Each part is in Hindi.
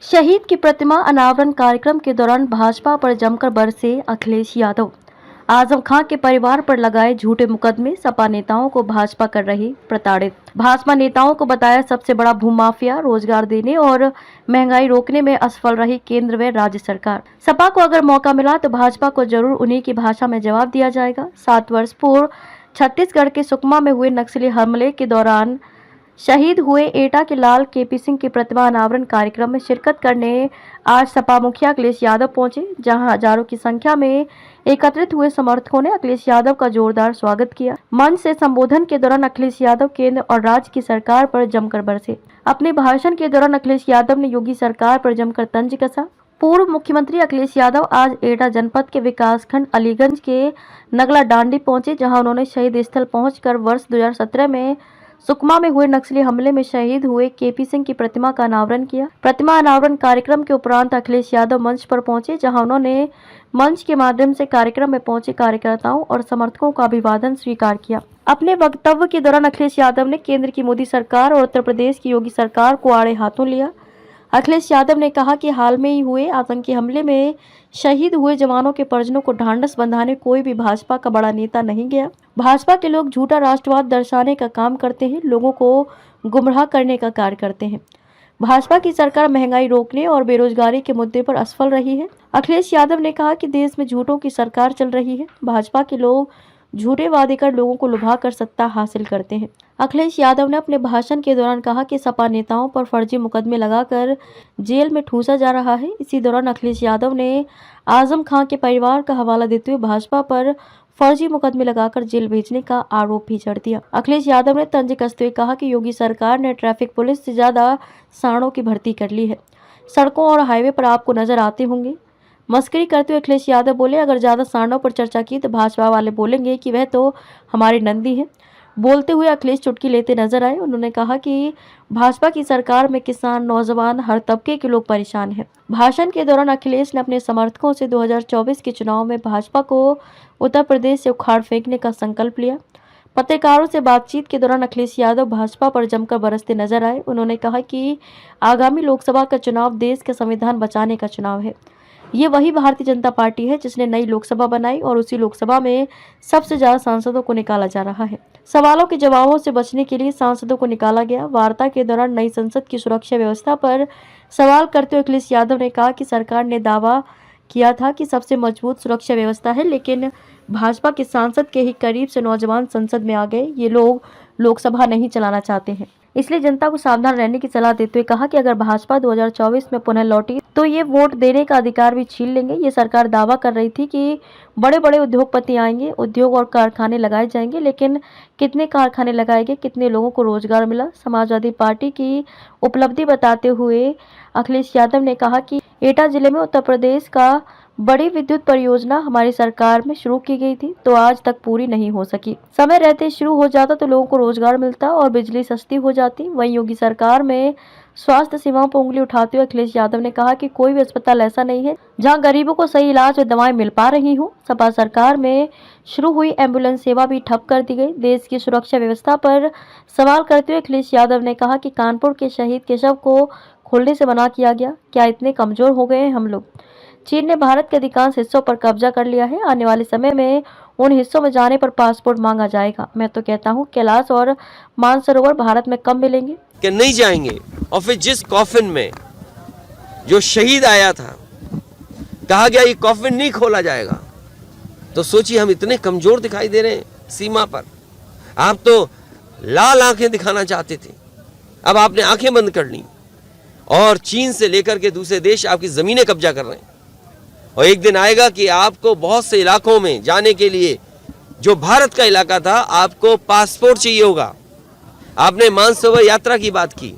शहीद की प्रतिमा अनावरण कार्यक्रम के दौरान भाजपा पर जमकर बरसे अखिलेश यादव। आजम खां के परिवार पर लगाए झूठे मुकदमे, सपा नेताओं को भाजपा कर रही प्रताड़ित। भाजपा नेताओं को बताया सबसे बड़ा भूमाफिया, रोजगार देने और महंगाई रोकने में असफल रही केंद्र व राज्य सरकार। सपा को अगर मौका मिला तो भाजपा को जरूर उन्हीं की भाषा में जवाब दिया जाएगा। 7 वर्ष पूर्व छत्तीसगढ़ के सुकमा में हुए नक्सली हमले के दौरान शहीद हुए एटा के लाल केपी सिंह की प्रतिमा अनावरण कार्यक्रम में शिरकत करने आज सपा मुखिया अखिलेश यादव पहुंचे, जहां हजारों की संख्या में एकत्रित हुए समर्थकों ने अखिलेश यादव का जोरदार स्वागत किया। मंच से संबोधन के दौरान अखिलेश यादव केंद्र और राज्य की सरकार पर जमकर बरसे। अपने भाषण के दौरान अखिलेश यादव ने योगी सरकार पर जमकर तंज कसा। पूर्व मुख्यमंत्री अखिलेश यादव आज एटा जनपद के विकासखंड अलीगंज के नगला डांडी पहुंचे, जहां उन्होंने शहीद स्थल पहुंचकर वर्ष 2017 में सुकमा में हुए नक्सली हमले में शहीद हुए केपी सिंह की प्रतिमा का अनावरण किया। प्रतिमा अनावरण कार्यक्रम के उपरांत अखिलेश यादव मंच पर पहुंचे, जहां उन्होंने मंच के माध्यम से कार्यक्रम में पहुंचे कार्यकर्ताओं और समर्थकों का अभिवादन स्वीकार किया। अपने वक्तव्य के दौरान अखिलेश यादव ने केंद्र की मोदी सरकार और उत्तर प्रदेश की योगी सरकार को आड़े हाथों लिया। अखिलेश यादव ने कहा कि हाल में ही हुए आतंकी हमले में शहीद हुए जवानों के परिजनों को ढांढस बंधाने कोई भी भाजपा का बड़ा नेता नहीं गया। भाजपा के लोग झूठा राष्ट्रवाद दर्शाने का काम करते हैं, लोगों को गुमराह करने का कार्य करते हैं। भाजपा की सरकार महंगाई रोकने और बेरोजगारी के मुद्दे पर असफल रही है। अखिलेश यादव ने कहा कि देश में झूठों की सरकार चल रही है। भाजपा के लोग झूठे वादे कर लोगों को लुभा कर सत्ता हासिल करते हैं। अखिलेश यादव ने अपने भाषण के दौरान कहा कि सपा नेताओं पर फर्जी मुकदमे लगाकर जेल में ठूंसा जा रहा है। इसी दौरान अखिलेश यादव ने आजम खां के परिवार का हवाला देते हुए भाजपा पर फर्जी मुकदमे लगाकर जेल भेजने का आरोप भी जड़ दिया। अखिलेश यादव ने तंज कसते हुए कहा कि योगी सरकार ने ट्रैफिक पुलिस से ज्यादा सांडों की भर्ती कर ली है। सड़कों और हाईवे पर आपको नजर आते होंगे। मस्करी करते हुए अखिलेश यादव बोले, अगर ज्यादा सांडों पर चर्चा की तो भाजपा वाले बोलेंगे कि वह तो हमारे नंदी हैं। बोलते हुए अखिलेश चुटकी लेते नजर आए। उन्होंने कहा कि भाजपा की सरकार में किसान, नौजवान, हर तबके के लोग परेशान हैं। भाषण के दौरान अखिलेश ने अपने समर्थकों से 2024 के चुनाव में भाजपा को उत्तर प्रदेश से उखाड़ फेंकने का संकल्प लिया। पत्रकारों से बातचीत के दौरान अखिलेश यादव भाजपा पर जमकर बरसते नजर आए। उन्होंने कहा कि आगामी लोकसभा का चुनाव देश का संविधान बचाने का चुनाव है। ये वही भारतीय जनता पार्टी है जिसने नई लोकसभा बनाई और उसी लोकसभा में सबसे ज्यादा सांसदों को निकाला जा रहा है। सवालों के जवाबों से बचने के लिए सांसदों को निकाला गया। वार्ता के दौरान नई संसद की सुरक्षा व्यवस्था पर सवाल करते हुए अखिलेश यादव ने कहा कि सरकार ने दावा किया था कि सबसे मजबूत सुरक्षा व्यवस्था है, लेकिन भाजपा के सांसद के ही करीब से नौजवान संसद में आ गए। ये लोग लोकसभा नहीं चलाना चाहते हैं, इसलिए जनता को सावधान रहने की सलाह देते हुए कहा कि अगर भाजपा 2024 में पुनः लौटी तो ये वोट देने का अधिकार भी छीन लेंगे। ये सरकार दावा कर रही थी कि बड़े बड़े उद्योगपति आएंगे, उद्योग और कारखाने लगाए जाएंगे, लेकिन कितने कारखाने लगाए गए, कितने लोगों को रोजगार मिला। समाजवादी पार्टी की उपलब्धि बताते हुए अखिलेश यादव ने कहा कि एटा जिले में उत्तर प्रदेश का बड़ी विद्युत परियोजना हमारी सरकार में शुरू की गई थी, तो आज तक पूरी नहीं हो सकी। समय रहते शुरू हो जाता तो लोगों को रोजगार मिलता और बिजली सस्ती हो जाती। वहीं योगी सरकार में स्वास्थ्य सेवाओं पर उंगली उठाते हुए अखिलेश यादव ने कहा कि कोई भी अस्पताल ऐसा नहीं है जहां गरीबों को सही इलाज और दवाएं मिल पा रही हो। सपा सरकार में शुरू हुई एम्बुलेंस सेवा भी ठप कर दी गई। देश की सुरक्षा व्यवस्था पर सवाल करते हुए अखिलेश यादव ने कहा कि कानपुर के शहीद के शव को खोलने से मना किया गया। क्या इतने कमजोर हो गए हैं हम लोग? चीन ने भारत के अधिकांश हिस्सों पर कब्जा कर लिया है। आने वाले समय में उन हिस्सों में जाने पर पासपोर्ट मांगा जाएगा। मैं तो कहता हूँ कैलाश और मानसरोवर भारत में कब मिलेंगे? कि नहीं जाएंगे। और फिर जिस कॉफिन में जो शहीद आया था कहा गया ये कॉफिन नहीं खोला जाएगा, तो सोचिए हम इतने कमजोर दिखाई दे रहे हैं सीमा पर। आप तो लाल आंखें दिखाना चाहते थे, अब आपने आंखें बंद कर ली और चीन से लेकर के दूसरे देश आपकी जमीनें कब्जा कर रहे हैं। और एक दिन आएगा कि आपको बहुत से इलाकों में जाने के लिए जो भारत का इलाका था आपको पासपोर्ट चाहिए होगा। आपने मानसरोवर यात्रा की बात की,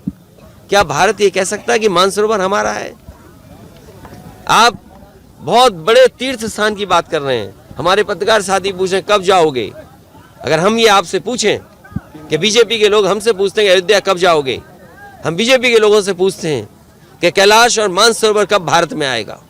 क्या भारत ये कह सकता है कि मानसरोवर हमारा है? आप बहुत बड़े तीर्थ स्थान की बात कर रहे हैं। हमारे पत्रकार साथी पूछें कब जाओगे। अगर हम ये आपसे पूछें कि बीजेपी के लोग हमसे पूछते हैं अयोध्या कब जाओगे, हम बीजेपी के लोगों से पूछते हैं कि कैलाश और मानसरोवर कब भारत में आएगा।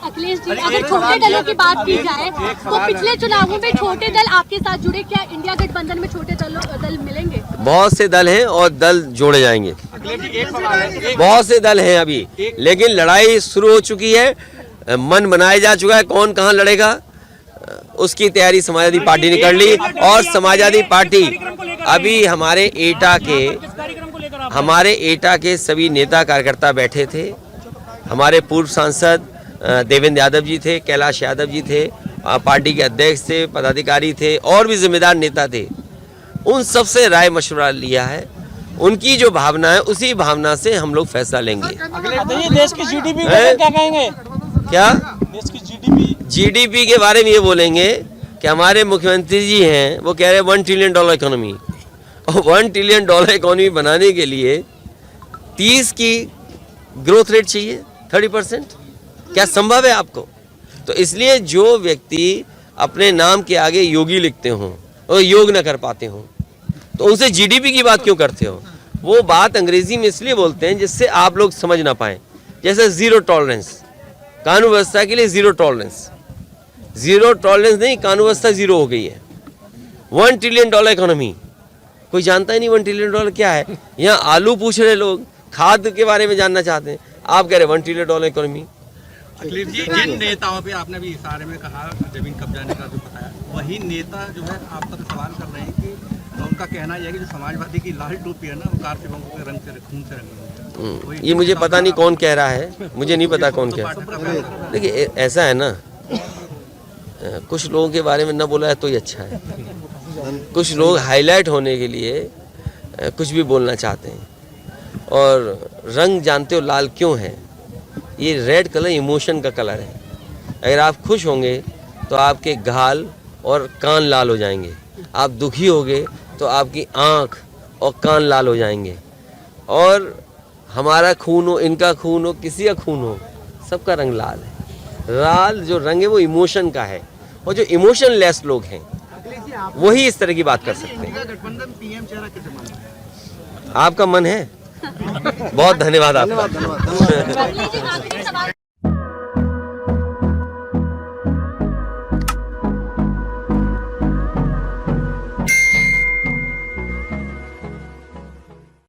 अखिलेश जी, अगर छोटे दलों की बात की जाए तो पिछले चुनावों में छोटे दल आपके साथ जुड़े, क्या इंडिया गठबंधन में छोटे दल मिलेंगे? बहुत से दल हैं और दल जोड़े जाएंगे। बहुत से दल हैं अभी, लेकिन लड़ाई शुरू हो चुकी है, मन बनाया जा चुका है कौन कहाँ लड़ेगा, उसकी तैयारी समाजवादी पार्टी ने कर ली। और समाजवादी पार्टी अभी हमारे एटा के सभी नेता कार्यकर्ता बैठे थे। हमारे पूर्व सांसद देवेंद्र यादव जी थे, कैलाश यादव जी थे, पार्टी के अध्यक्ष थे, पदाधिकारी थे और भी जिम्मेदार नेता थे। उन सबसे राय मशवरा लिया है, उनकी जो भावना है उसी भावना से हम लोग फैसला लेंगे। देश की जीडीपी को क्या कहेंगे? क्या देश की जीडीपी के बारे में ये बोलेंगे कि हमारे मुख्यमंत्री जी हैं, वो कह रहे हैं $1 ट्रिलियन इकोनॉमी, और $1 ट्रिलियन इकोनॉमी बनाने के लिए 30 की ग्रोथ रेट चाहिए, 30%। क्या संभव है आपको? तो इसलिए जो व्यक्ति अपने नाम के आगे योगी लिखते हों और योग न कर पाते हों, तो उनसे जीडीपी की बात क्यों करते हो? वो बात अंग्रेजी में इसलिए बोलते हैं जिससे आप लोग समझ ना पाएं। जैसे जीरो टॉलरेंस, कानून व्यवस्था के लिए जीरो टॉलरेंस नहीं, कानून व्यवस्था जीरो हो गई है। $1 ट्रिलियन इकोनॉमी, कोई जानता ही नहीं $1 ट्रिलियन क्या है। यहाँ आलू पूछ रहे लोग, खाद के बारे में जानना चाहते हैं, आप कह रहे $1 ट्रिलियन इकोनॉमी। अखिलेश जी, जिन नेताओं पे आपने भी इशारे में कहा जमीन कब्जाने का जो बताया, वही नेता जो है आपका तो सवाल कर रहे हैं कि उनका कहना यह है कि जो समाजवादी की लाल टोपी है ना, वो कार्तिकों के रंग से खून से रंगी है। ये मुझे पता नहीं कौन कह रहा है, मुझे नहीं पता कौन कह रहा है। देखिए ऐसा है ना, कुछ लोगों के बारे में न बोला है तो ही अच्छा है। कुछ लोग हाईलाइट होने के लिए कुछ भी बोलना चाहते हैं। और रंग जानते हो लाल क्यों है? ये रेड कलर इमोशन का कलर है। अगर आप खुश होंगे तो आपके गाल और कान लाल हो जाएंगे, आप दुखी होंगे तो आपकी आँख और कान लाल हो जाएंगे। और हमारा खून हो, इनका खून हो, किसी का खून हो, सबका रंग लाल है। लाल जो रंग है वो इमोशन का है, और जो इमोशन लेस लोग हैं वही इस तरह की बात कर सकते हैं। आपका मन है? बहुत धन्यवाद आपका।